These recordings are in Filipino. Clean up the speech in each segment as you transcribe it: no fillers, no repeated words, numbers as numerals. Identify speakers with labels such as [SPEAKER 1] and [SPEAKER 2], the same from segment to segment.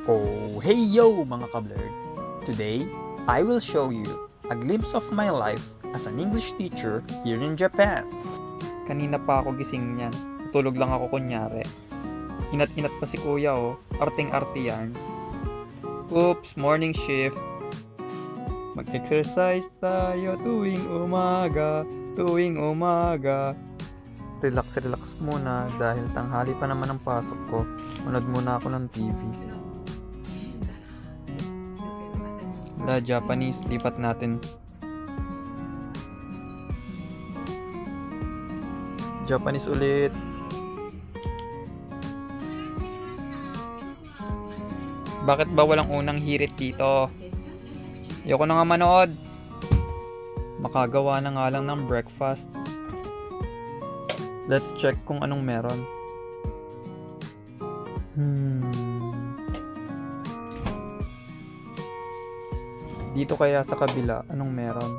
[SPEAKER 1] Oh, hey yo mga kablerd! Today, I will show you a glimpse of my life as an English teacher here in Japan. Kanina pa ako gising niyan. Tulog lang ako kunyari. Inat-inat pa si kuya oh. Arting-arti yan. Oops, morning shift. Mag-exercise tayo tuwing umaga. Relax muna dahil tanghali pa naman ang pasok ko. Manood muna ako ng TV. Japanese, lipat natin. Japanese ulit. Bakit ba walang unang hirit dito? Ayoko na nga manood. Makagawa na nga lang ng breakfast. Let's check kung anong meron. Dito kaya sa kabila, anong meron?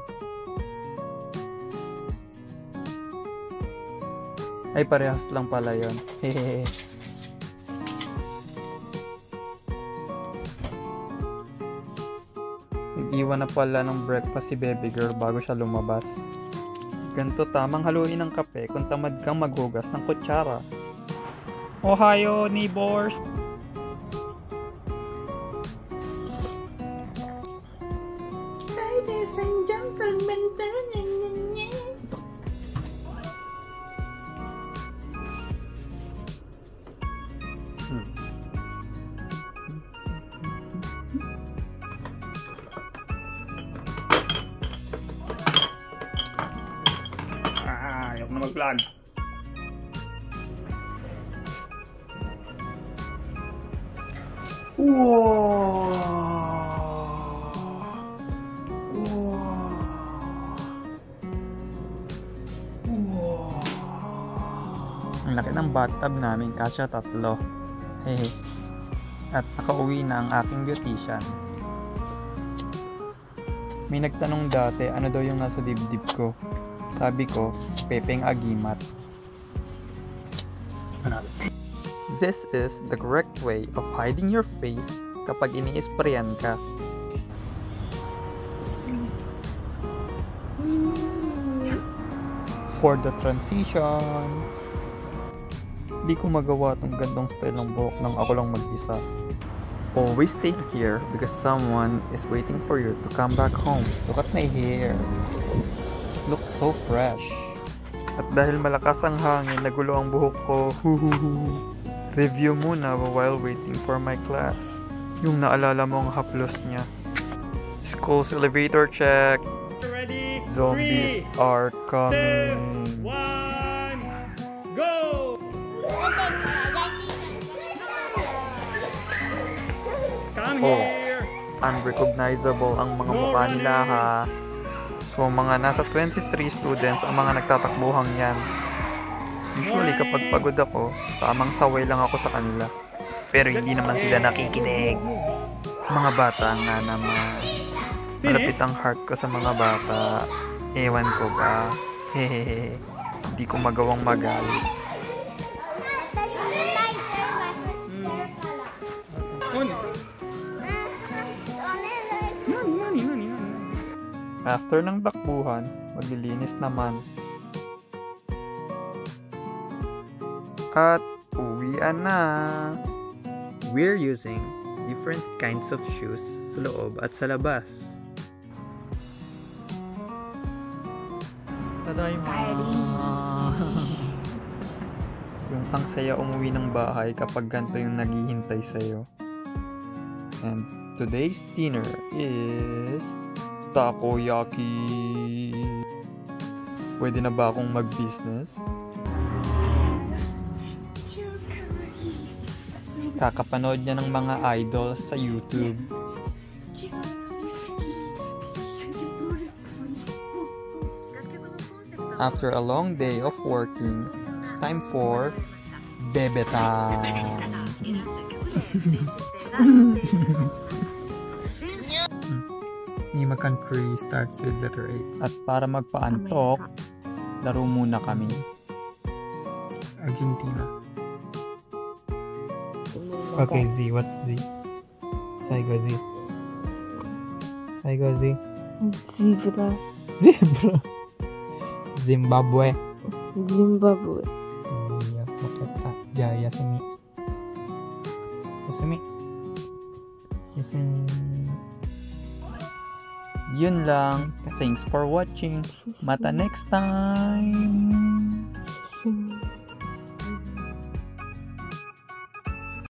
[SPEAKER 1] Ay, parehas lang pala yun. Hehehe. Nag-iwan na pala ng breakfast si baby girl bago siya lumabas. Ganto tamang haluin ng kape kung tamad kang maghugas ng kutsara. Ohio, neighbors!
[SPEAKER 2] Ladies and gentlemen,
[SPEAKER 1] ayok na mag-vlog. Ang laki ng bathtub namin, kasya 3. Hehe. At nakauwi na ang aking beautician. May nagtanong dati ano daw yung nasa dibdib ko. Sabi ko, pepeng agimat. This is the correct way of hiding your face kapag ini-sprayan ka. For the transition. Di ko magawa tong gandong style ng buhok nang ako lang mag-isa. Always take care because someone is waiting for you to come back home. Look at my hair. It looks so fresh. At dahil malakas ang hangin, nagulo ang buhok ko. Review muna while waiting for my class. Yung naalala mo ang haplos niya. School's elevator check.
[SPEAKER 3] Ready?
[SPEAKER 1] Zombies are coming.
[SPEAKER 3] 2, 1, go! Come here!
[SPEAKER 1] Unrecognizable ang mga mukha nila ha. So mga nasa 23 students ang mga nagtatakbuhang yan. Usually kapag pagod ako, tamang saway lang ako sa kanila. Pero hindi naman sila nakikinig. Mga bata nga naman. Malapit ang heart ko sa mga bata. Ewan ko ba? Hehehe. Hindi ko magawang magalit. After ng takbuhan, maglilinis naman. At uwian na. We're using different kinds of shoes sa loob at sa labas. Tadayma. Yung ang saya umuwi ng bahay kapag ganito yung naghihintay sa'yo. And today's dinner is takoyaki. Pwede na ba akong mag-business? Kakapanood niya ng mga idols sa YouTube. After a long day of working, it's time for bebe time. Nima country starts with letter A. At para magpaantok, laro muna kami. Argentina.
[SPEAKER 2] Okay, Z. What's Z? Saigo Z. Saigo Z.
[SPEAKER 4] Zebra.
[SPEAKER 2] Zebra. Zimbabwe.
[SPEAKER 4] Zimbabwe.
[SPEAKER 2] Iya, makata. Yasumi. Yasumi. Yasumi.
[SPEAKER 1] Yun lang. Thanks for watching. Mata next time.